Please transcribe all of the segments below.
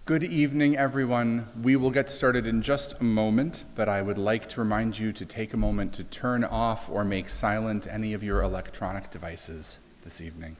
Good evening, everyone. We will get started in just a moment, but I would like to remind you to take a moment to turn off or make silent any of your electronic devices this evening.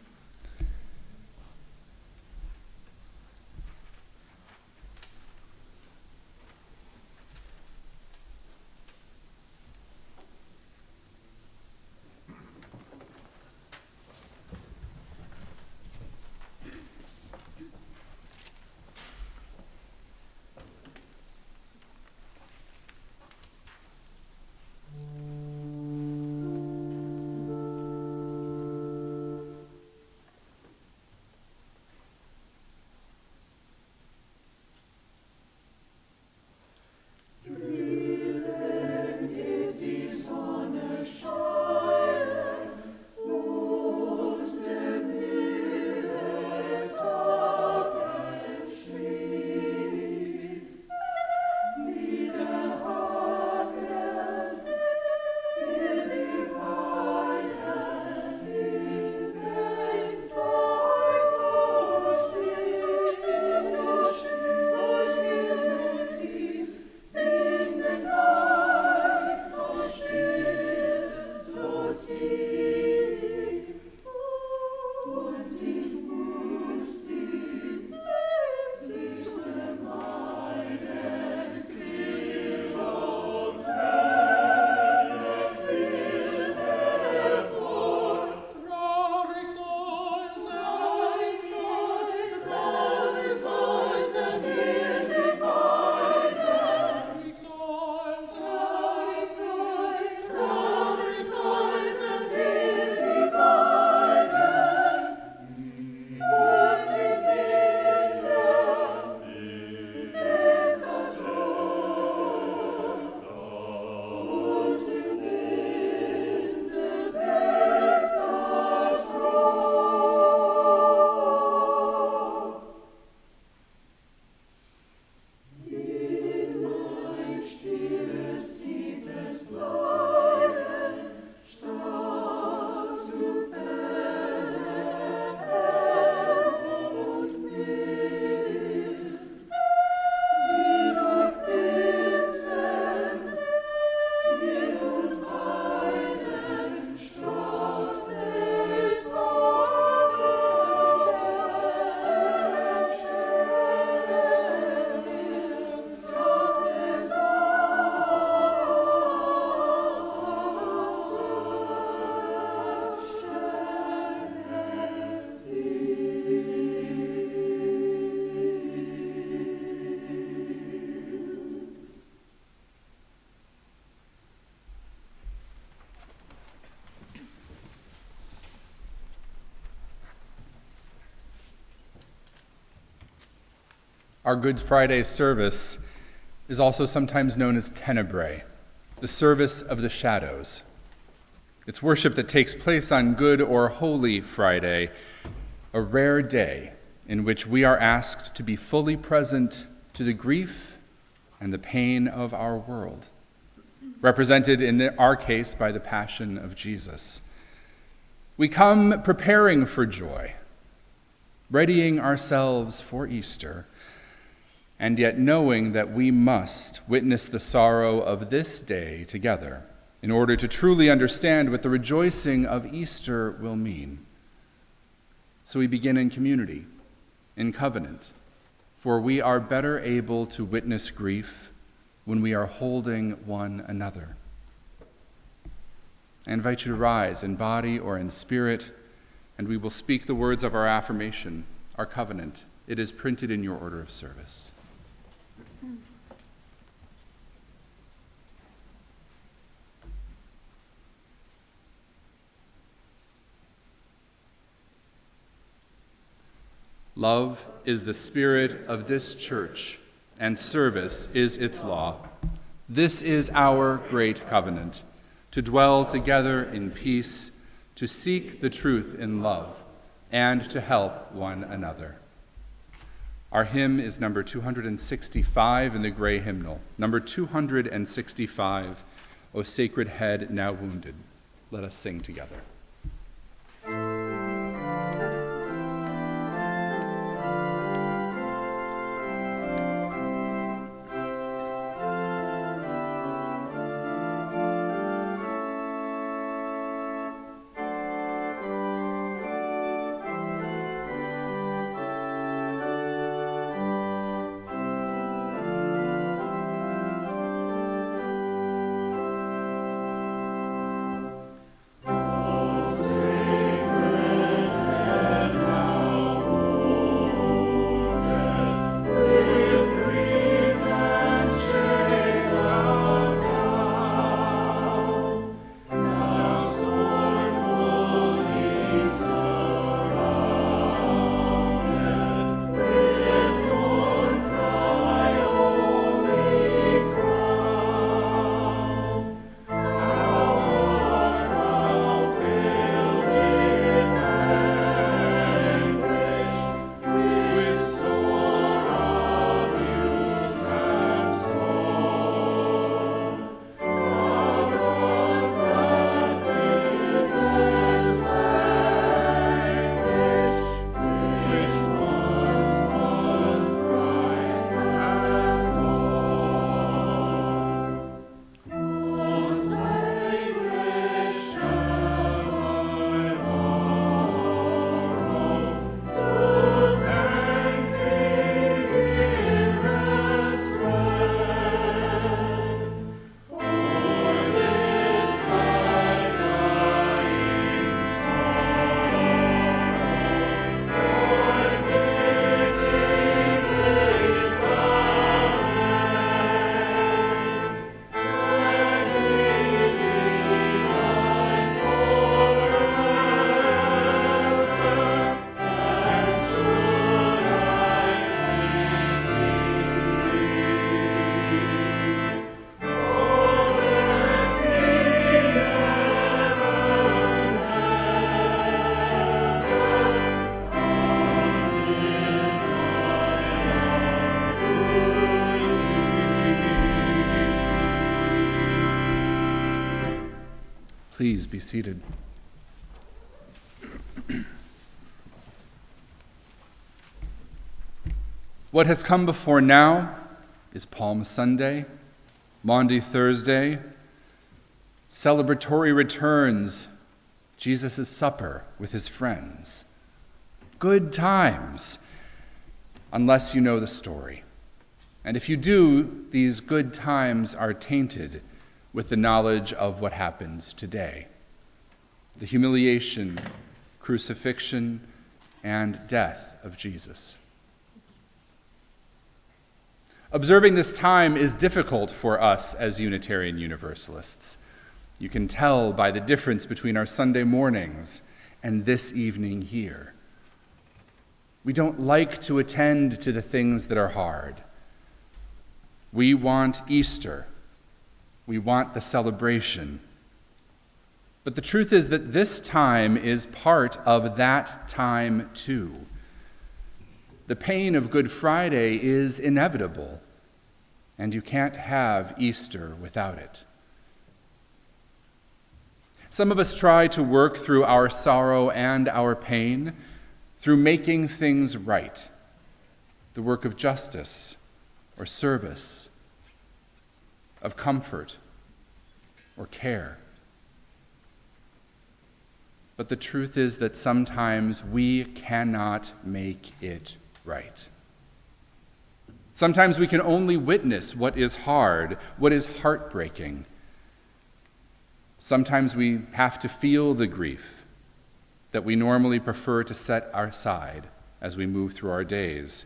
Our Good Friday service is also sometimes known as Tenebrae, the service of the shadows. It's worship that takes place on Good or Holy Friday, a rare day in which we are asked to be fully present to the grief and the pain of our world, represented in our case by the Passion of Jesus. We come preparing for joy, readying ourselves for Easter, and yet knowing that we must witness the sorrow of this day together in order to truly understand what the rejoicing of Easter will mean. So we begin in community, in covenant, for we are better able to witness grief when we are holding one another. I invite you to rise in body or in spirit, and we will speak the words of our affirmation, our covenant. It is printed in your order of service. Love is the spirit of this church, and service is its law. This is our great covenant, to dwell together in peace, to seek the truth in love, and to help one another. Our hymn is number 265 in the gray hymnal. Number 265, O Sacred Head Now Wounded. Let us sing together. Please be seated. What has come before now is Palm Sunday, Maundy Thursday, celebratory returns, Jesus' supper with his friends. Good times, unless you know the story. And if you do, these good times are tainted with the knowledge of what happens today. The humiliation, crucifixion, and death of Jesus. Observing this time is difficult for us as Unitarian Universalists. You can tell by the difference between our Sunday mornings and this evening here. We don't like to attend to the things that are hard. We want Easter. We want the celebration. But the truth is that this time is part of that time too. The pain of Good Friday is inevitable, and you can't have Easter without it. Some of us try to work through our sorrow and our pain through making things right, the work of justice or service, of comfort or care. But the truth is that sometimes we cannot make it right. Sometimes we can only witness what is hard, what is heartbreaking. Sometimes we have to feel the grief that we normally prefer to set aside as we move through our days.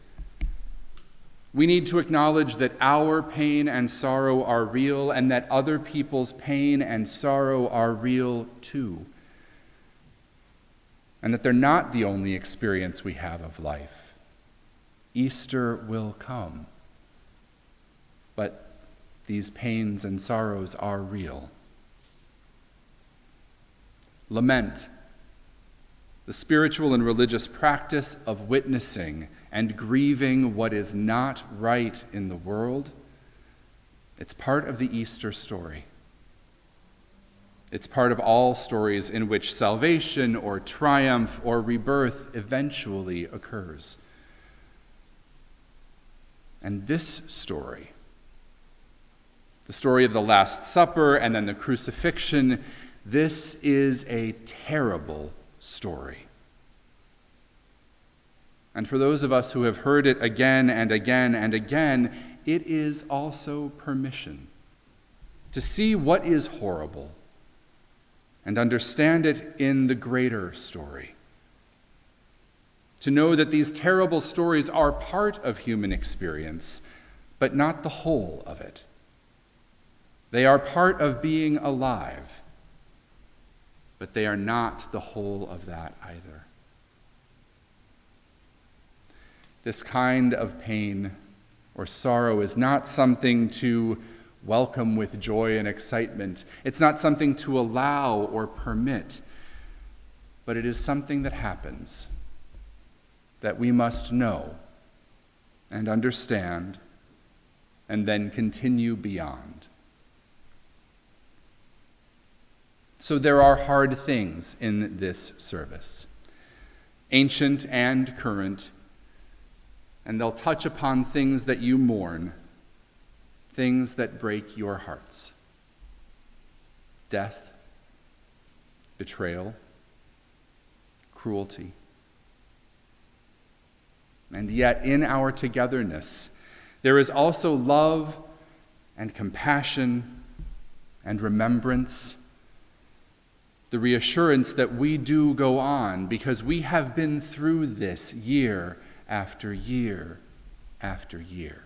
We need to acknowledge that our pain and sorrow are real and that other people's pain and sorrow are real too. And that they're not the only experience we have of life. Easter will come. But these pains and sorrows are real. Lament, the spiritual and religious practice of witnessing and grieving what is not right in the world, it's part of the Easter story. It's part of all stories in which salvation or triumph or rebirth eventually occurs. And this story, the story of the Last Supper and then the crucifixion, this is a terrible story. And for those of us who have heard it again and again and again, it is also permission to see what is horrible and understand it in the greater story. To know that these terrible stories are part of human experience, but not the whole of it. They are part of being alive, but they are not the whole of that either. This kind of pain or sorrow is not something to welcome with joy and excitement. It's not something to allow or permit, but it is something that happens, that we must know and understand and then continue beyond. So there are hard things in this service, ancient and current, and they'll touch upon things that you mourn, things that break your hearts. Death, betrayal, cruelty. And yet in our togetherness, there is also love and compassion and remembrance, the reassurance that we do go on because we have been through this year after year after year.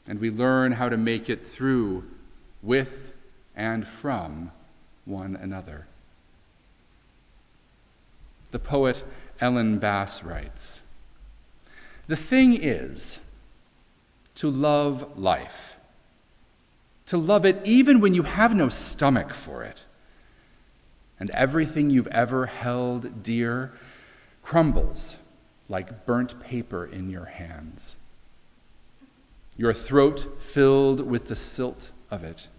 And we learn how to make it through with and from one another. The poet Ellen Bass writes, "The thing is to love life, to love it even when you have no stomach for it, and everything you've ever held dear crumbles like burnt paper in your hands, your throat filled with the silt of it.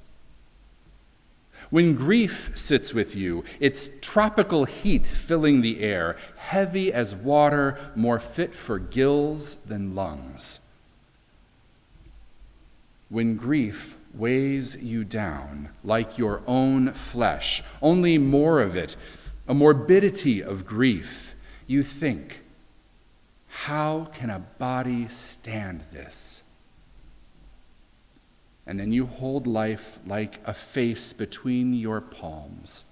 When grief sits with you, its tropical heat filling the air, heavy as water, more fit for gills than lungs. When grief weighs you down like your own flesh, only more of it, a morbidity of grief, you think, how can a body stand this? And then you hold life like a face between your palms.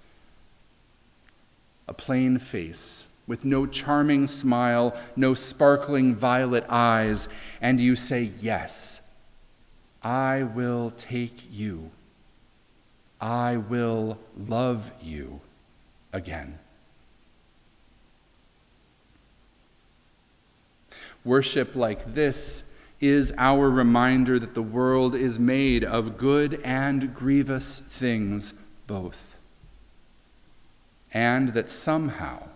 A plain face with no charming smile, no sparkling violet eyes, and you say, yes, I will take you. I will love you again. Worship like this is our reminder that the world is made of good and grievous things both, and that somehow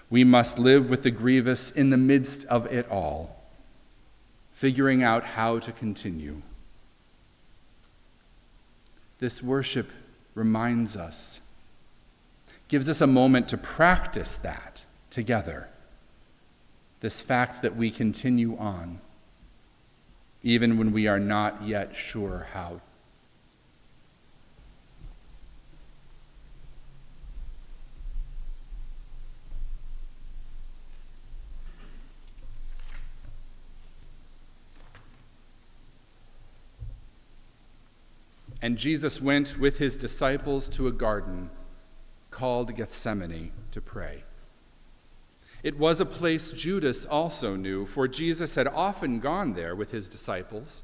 we must live with the grievous in the midst of it all, figuring out how to continue. This worship reminds us, gives us a moment to practice that together, this fact that we continue on, even when we are not yet sure how. And Jesus went with his disciples to a garden called Gethsemane to pray. It was a place Judas also knew, for Jesus had often gone there with his disciples.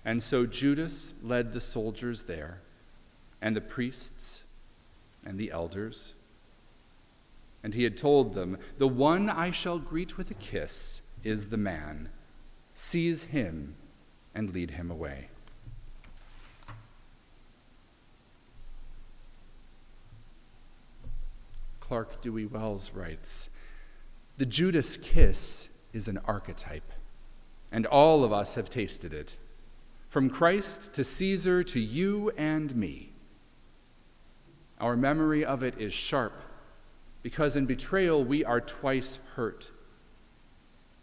And so Judas led the soldiers there, and the priests, and the elders. And he had told them, "The one I shall greet with a kiss is the man. Seize him and lead him away." Clark Dewey Wells writes, "The Judas Kiss is an archetype, and all of us have tasted it, from Christ to Caesar to you and me. Our memory of it is sharp, because in betrayal we are twice hurt.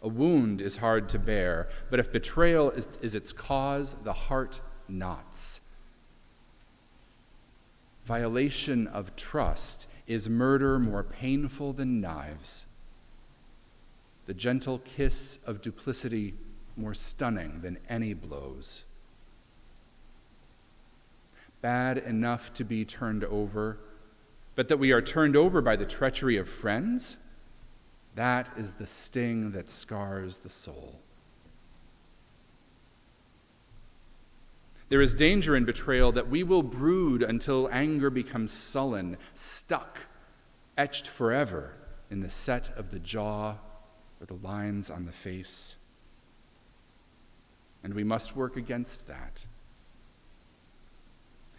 A wound is hard to bear, but if betrayal is its cause, the heart knots. Violation of trust is murder more painful than knives. The gentle kiss of duplicity more stunning than any blows. Bad enough to be turned over, but that we are turned over by the treachery of friends, that is the sting that scars the soul. There is danger in betrayal that we will brood until anger becomes sullen, stuck, etched forever in the set of the jaw or the lines on the face. And we must work against that.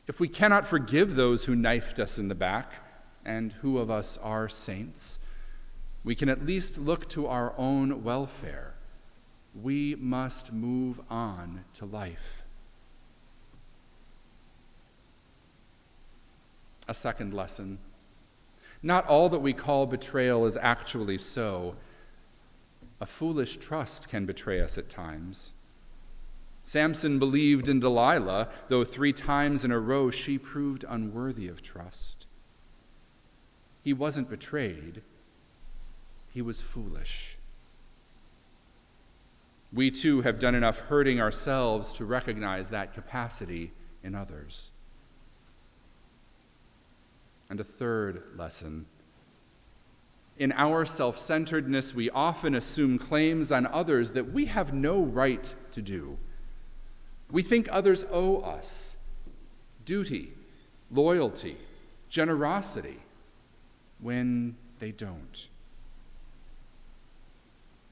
If we cannot forgive those who knifed us in the back, and who of us are saints, we can at least look to our own welfare. We must move on to life. A second lesson. Not all that we call betrayal is actually so. A foolish trust can betray us at times. Samson believed in Delilah, though 3 times in a row she proved unworthy of trust. He wasn't betrayed. He was foolish. We too have done enough hurting ourselves to recognize that capacity in others. And a third lesson. In our self-centeredness, we often assume claims on others that we have no right to do. We think others owe us duty, loyalty, generosity, when they don't.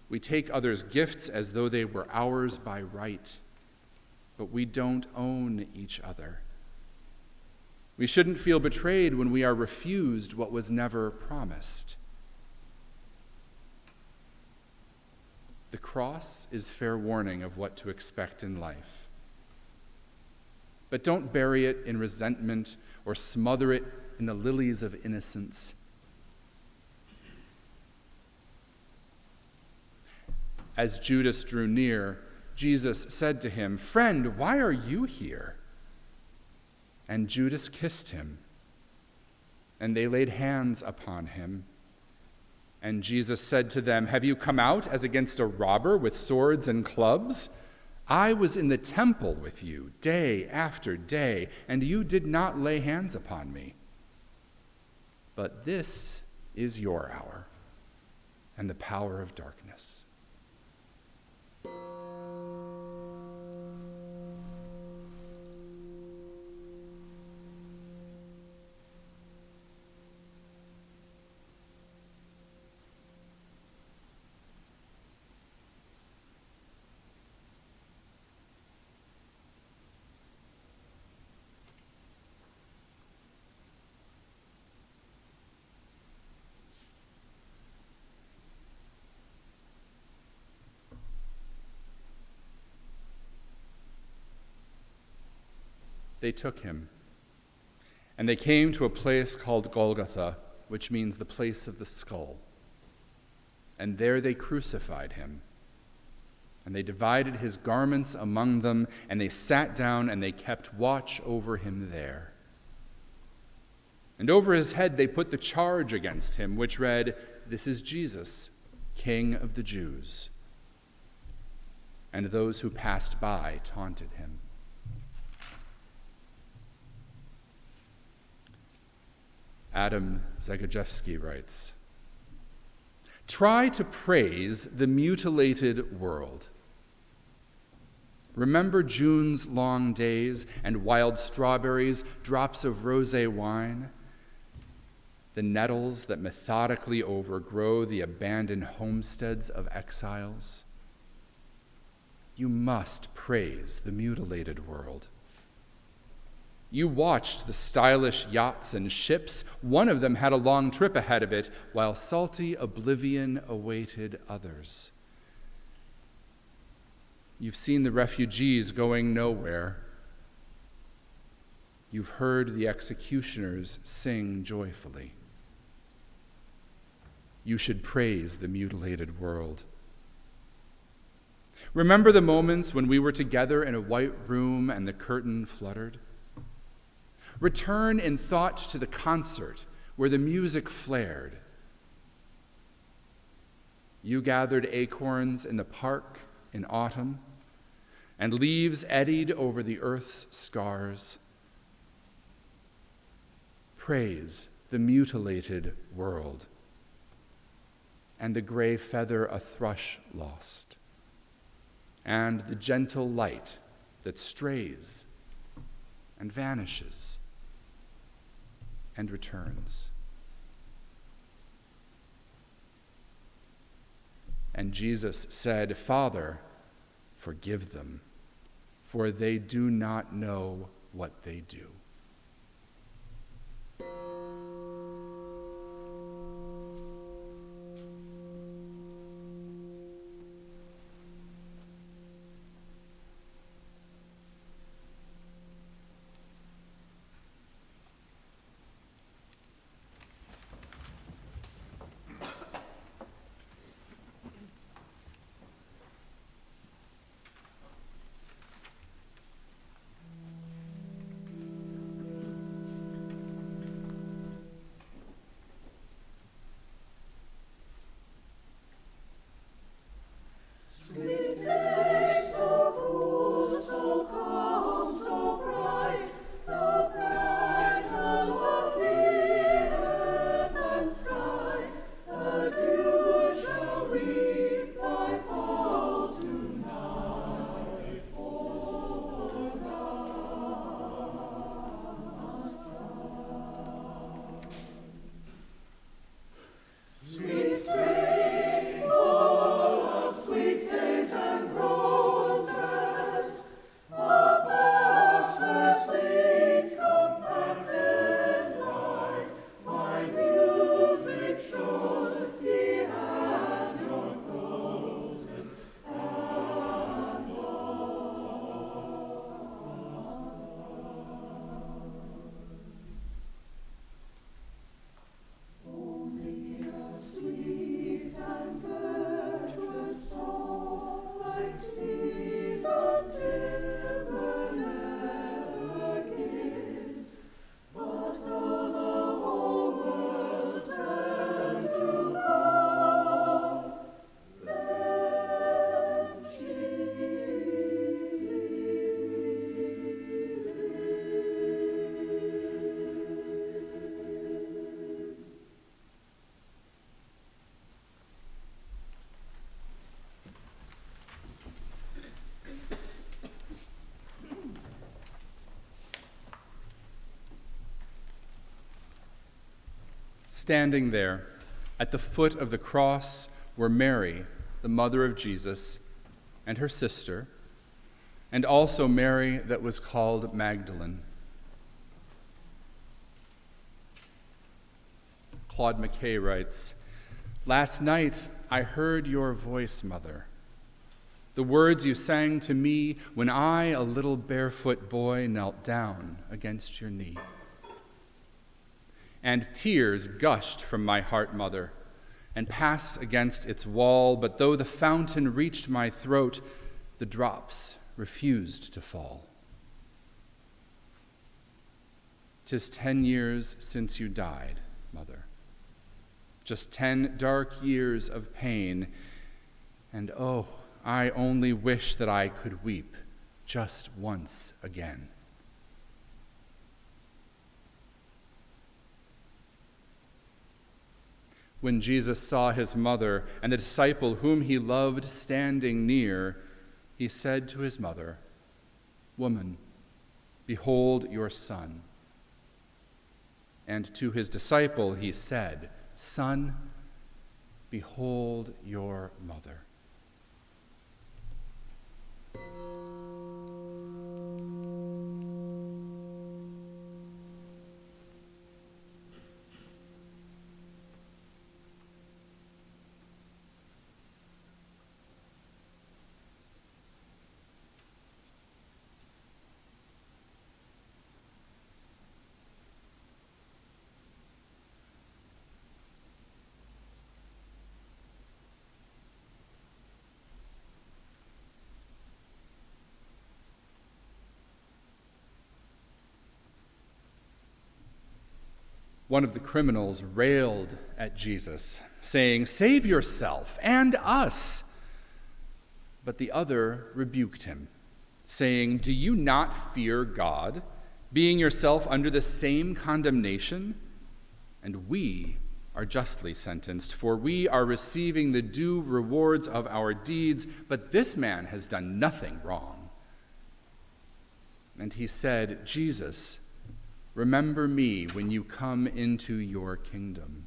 We take others' gifts as though they were ours by right, but we don't own each other. We shouldn't feel betrayed when we are refused what was never promised. The cross is fair warning of what to expect in life. But don't bury it in resentment or smother it in the lilies of innocence. As Judas drew near, Jesus said to him, "Friend, why are you here?" And Judas kissed him, and they laid hands upon him. And Jesus said to them, "Have you come out as against a robber with swords and clubs? I was in the temple with you day after day, and you did not lay hands upon me. But this is your hour and the power of darkness." They took him, and they came to a place called Golgotha, which means the place of the skull. And there they crucified him. And they divided his garments among them, and they sat down and they kept watch over him there. And over his head they put the charge against him, which read, "This is Jesus, King of the Jews." And those who passed by taunted him. Adam Zagajewski writes, "Try to praise the mutilated world. Remember June's long days and wild strawberries, drops of rosé wine, the nettles that methodically overgrow the abandoned homesteads of exiles. You must praise the mutilated world. You watched the stylish yachts and ships. One of them had a long trip ahead of it, while salty oblivion awaited others. You've seen the refugees going nowhere. You've heard the executioners sing joyfully. You should praise the mutilated world. Remember the moments when we were together in a white room and the curtain fluttered? Return in thought to the concert where the music flared. You gathered acorns in the park in autumn, and leaves eddied over the earth's scars. Praise the mutilated world, and the gray feather a thrush lost, and the gentle light that strays and vanishes and returns. And Jesus said, "Father, forgive them, for they do not know what they do." Standing there at the foot of the cross were Mary, the mother of Jesus, and her sister, and also Mary that was called Magdalene. Claude McKay writes, "Last night I heard your voice, Mother, the words you sang to me when I, a little barefoot boy, knelt down against your knee. And tears gushed from my heart, Mother, and passed against its wall, but though the fountain reached my throat, the drops refused to fall. 'Tis 10 years since you died, Mother, just 10 dark years of pain, and oh, I only wish that I could weep just once again." When Jesus saw his mother and the disciple whom he loved standing near, he said to his mother, "Woman, behold your son." And to his disciple he said, "Son, behold your mother." One of the criminals railed at Jesus, saying, "Save yourself and us." But the other rebuked him, saying, "Do you not fear God, being yourself under the same condemnation? And we are justly sentenced, for we are receiving the due rewards of our deeds, but this man has done nothing wrong." And he said, "Jesus, remember me when you come into your kingdom."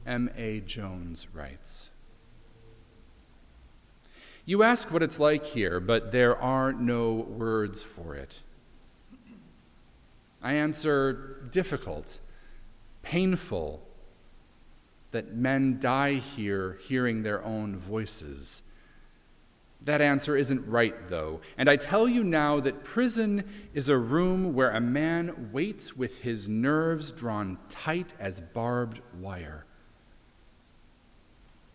M.A. Jones writes, "You ask what it's like here, but there are no words for it. I answer, difficult, painful, that men die here hearing their own voices. That answer isn't right, though, and I tell you now that prison is a room where a man waits with his nerves drawn tight as barbed wire.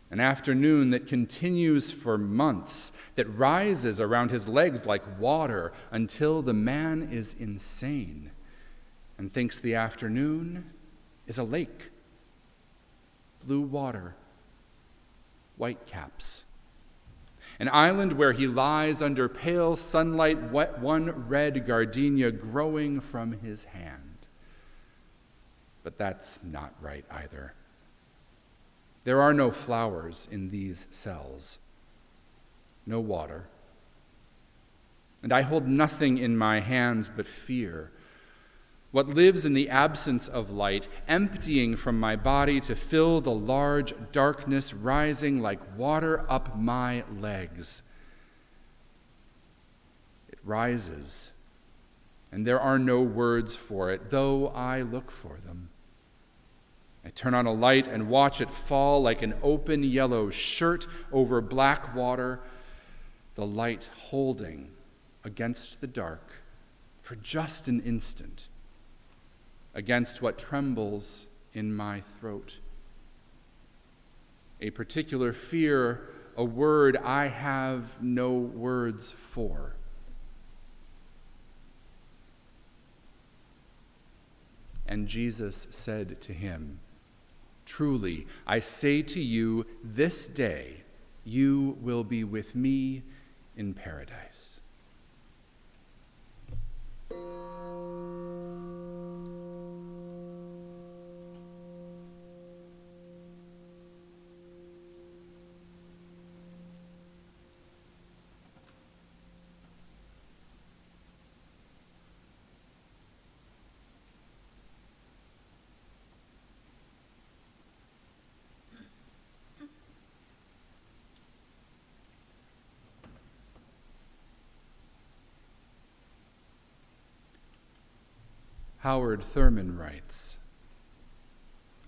An afternoon that continues for months, that rises around his legs like water until the man is insane and thinks the afternoon is a lake, blue water, white caps. An island where he lies under pale sunlight, one red gardenia growing from his hand. But that's not right either. There are no flowers in these cells, no water. And I hold nothing in my hands but fear, what lives in the absence of light, emptying from my body to fill the large darkness, rising like water up my legs. It rises, and there are no words for it, though I look for them. I turn on a light and watch it fall like an open yellow shirt over black water, the light holding against the dark for just an instant, against what trembles in my throat. A particular fear, a word I have no words for. And Jesus said to him, "Truly, I say to you, this day you will be with me in paradise." Howard Thurman writes,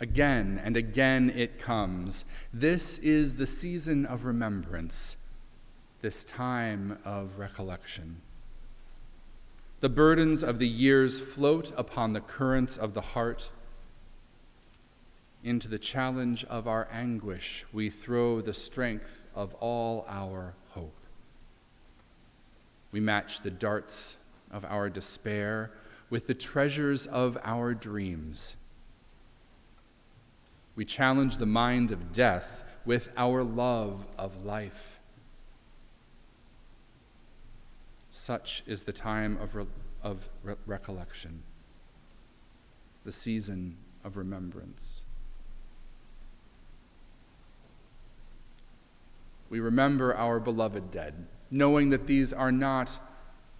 "Again and again it comes. This is the season of remembrance, this time of recollection. The burdens of the years float upon the currents of the heart. Into the challenge of our anguish we throw the strength of all our hope. We match the darts of our despair with the treasures of our dreams. We challenge the mind of death with our love of life. Such is the time of recollection, the season of remembrance. We remember our beloved dead, knowing that these are not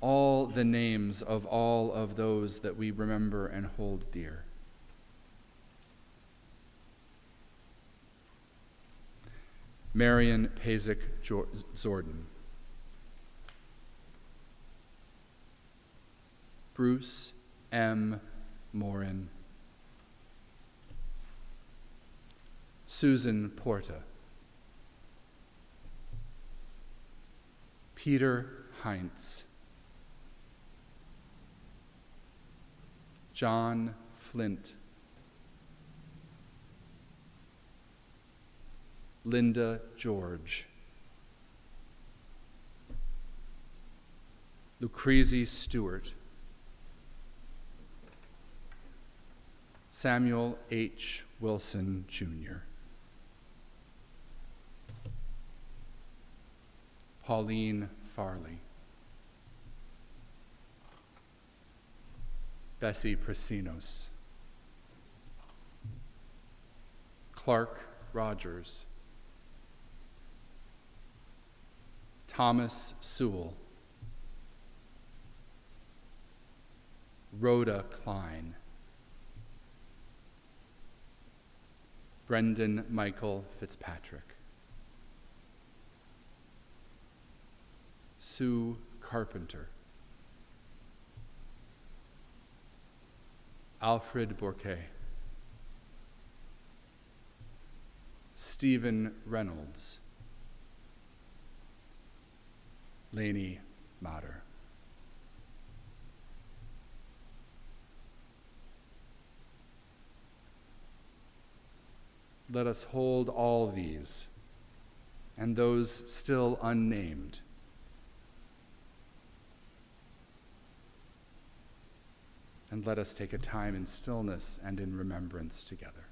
all the names of all of those that we remember and hold dear. Marion Pazik Zorden, Bruce M. Morin, Susan Porta, Peter Heinz, John Flint, Linda George, Lucrezi Stewart, Samuel H. Wilson, Jr., Pauline Farley, Bessie Presinos, Clark Rogers, Thomas Sewell, Rhoda Klein, Brendan Michael Fitzpatrick, Sue Carpenter, Alfred Bourquet, Stephen Reynolds, Lainey Matter. Let us hold all these and those still unnamed and let us take a time in stillness and in remembrance together.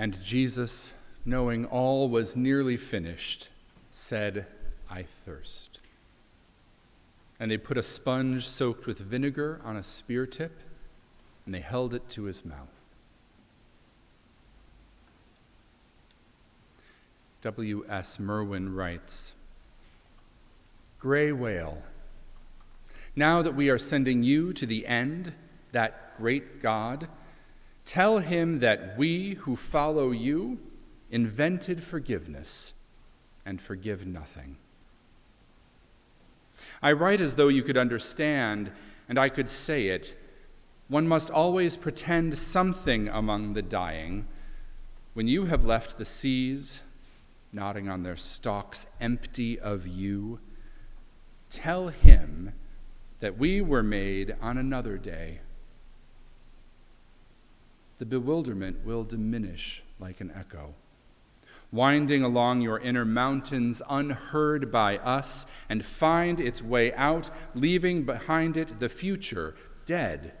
And Jesus, knowing all was nearly finished, said, "I thirst." And they put a sponge soaked with vinegar on a spear tip, and they held it to his mouth. W.S. Merwin writes, "Gray whale, now that we are sending you to the end, that great God, tell him that we who follow you invented forgiveness and forgive nothing." I write as though you could understand, and I could say it. One must always pretend something among the dying. When you have left the seas, nodding on their stalks, empty of you, tell him that we were made on another day. The bewilderment will diminish like an echo, winding along your inner mountains unheard by us, and find its way out, leaving behind it the future, dead,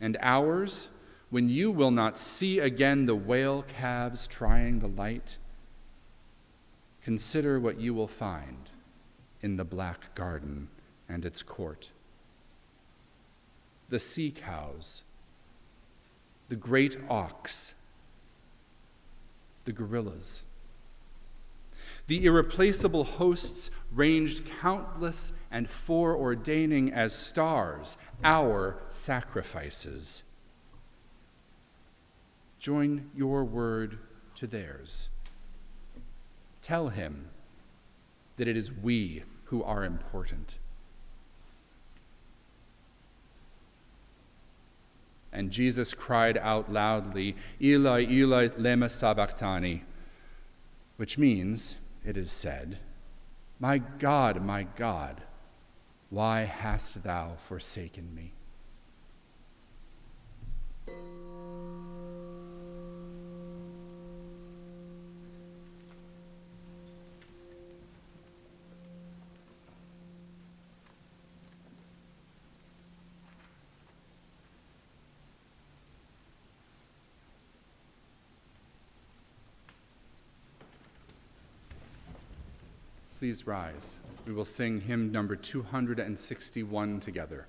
and hours when you will not see again the whale calves trying the light. Consider what you will find in the black garden and its court. The sea cows, the great ox, the gorillas. The irreplaceable hosts ranged countless and foreordaining as stars, our sacrifices. Join your word to theirs. Tell him that it is we who are important. And Jesus cried out loudly, "Eli, Eli, lema sabachthani," which means, it is said, my God, why hast thou forsaken me?" Please rise. We will sing hymn number 261 together.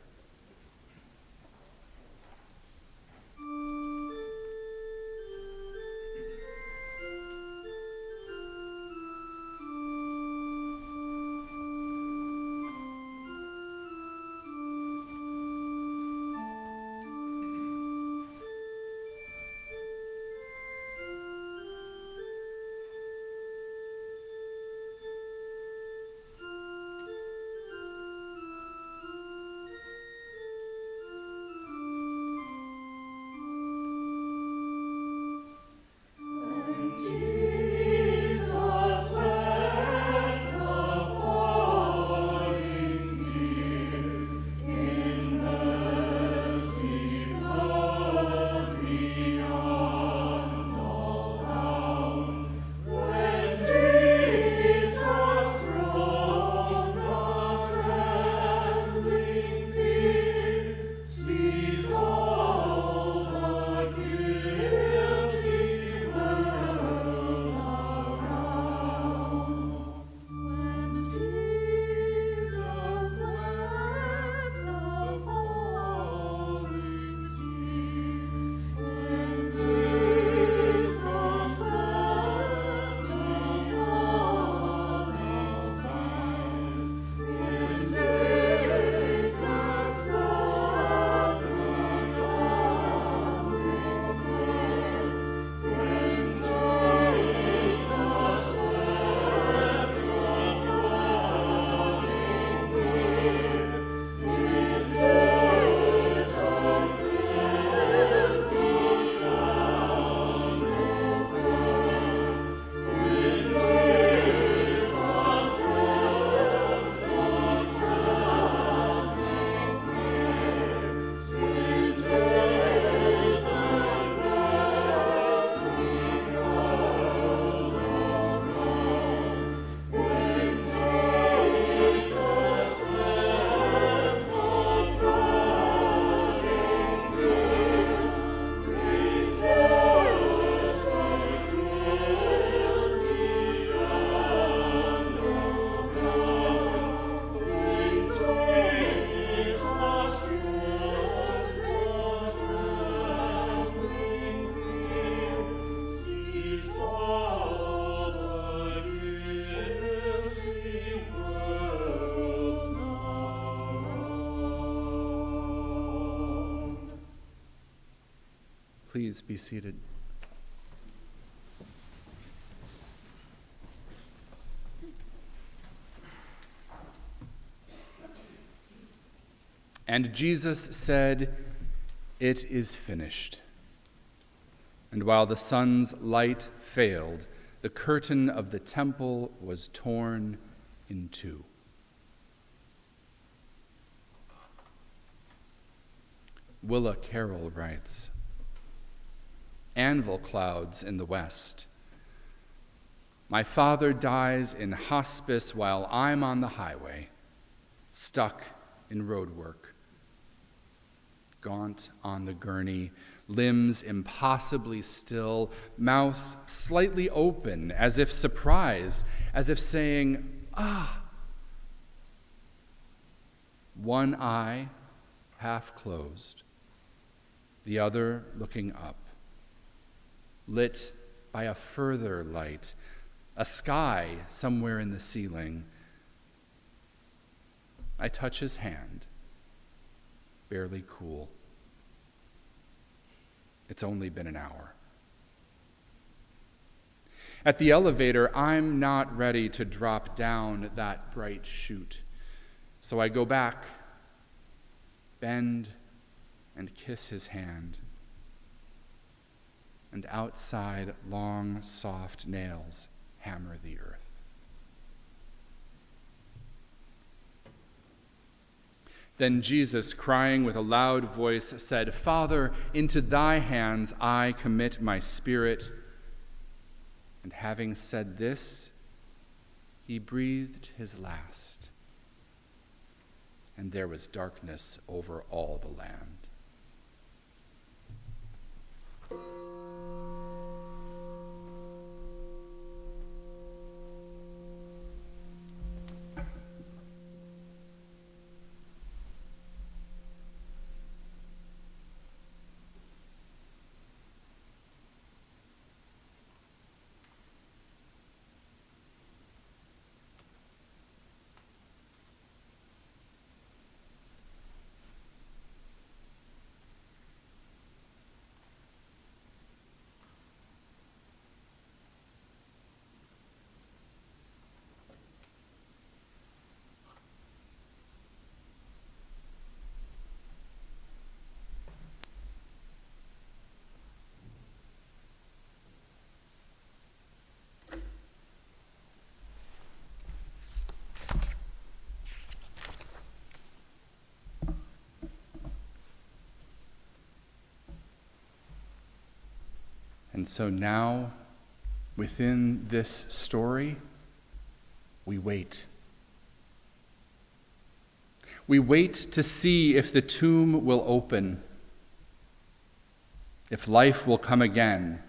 Please be seated. And Jesus said, "It is finished." And while the sun's light failed, the curtain of the temple was torn in two. Willa Carroll writes, "Anvil clouds in the west. My father dies in hospice while I'm on the highway, stuck in road work. Gaunt on the gurney, limbs impossibly still, mouth slightly open as if surprised, as if saying, 'Ah!' One eye half closed, the other looking up, lit by a further light, a sky somewhere in the ceiling. I touch his hand, barely cool. It's only been an hour. At the elevator, I'm not ready to drop down that bright chute, so I go back, bend, and kiss his hand. And outside, long, soft nails hammer the earth. Then Jesus, crying with a loud voice, said, 'Father, into thy hands I commit my spirit.' And having said this, he breathed his last. And there was darkness over all the land." And so now, within this story, we wait. We wait to see if the tomb will open, if life will come again.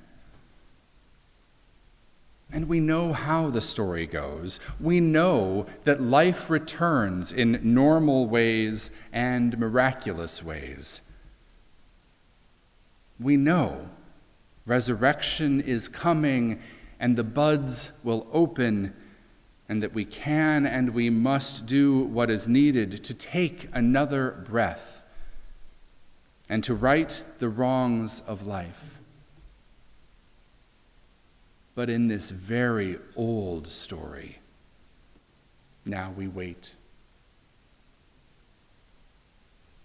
And we know how the story goes. We know that life returns in normal ways and miraculous ways. We know resurrection is coming, and the buds will open, and that we can and we must do what is needed to take another breath and to right the wrongs of life. But in this very old story, now we wait.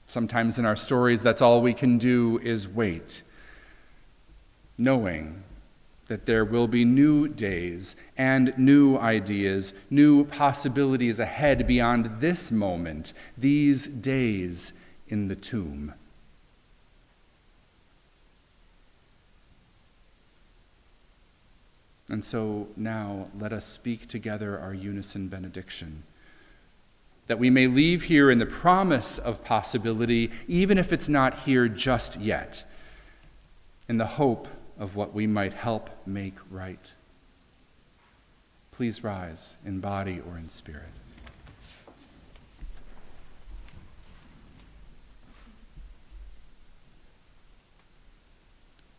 Sometimes in our stories, that's all we can do is wait, knowing that there will be new days and new ideas, new possibilities ahead beyond this moment, these days in the tomb. And so now let us speak together our unison benediction, that we may leave here in the promise of possibility, even if it's not here just yet, in the hope of what we might help make right. Please rise in body or in spirit.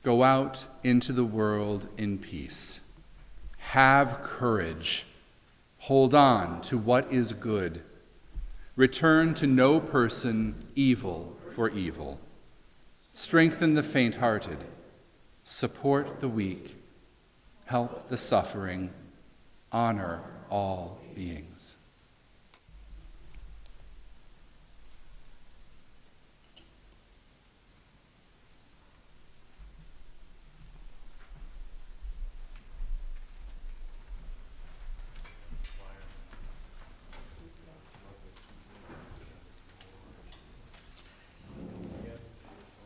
Go out into the world in peace. Have courage. Hold on to what is good. Return to no person evil for evil. Strengthen the faint-hearted. support the weak, help the suffering, honor all beings.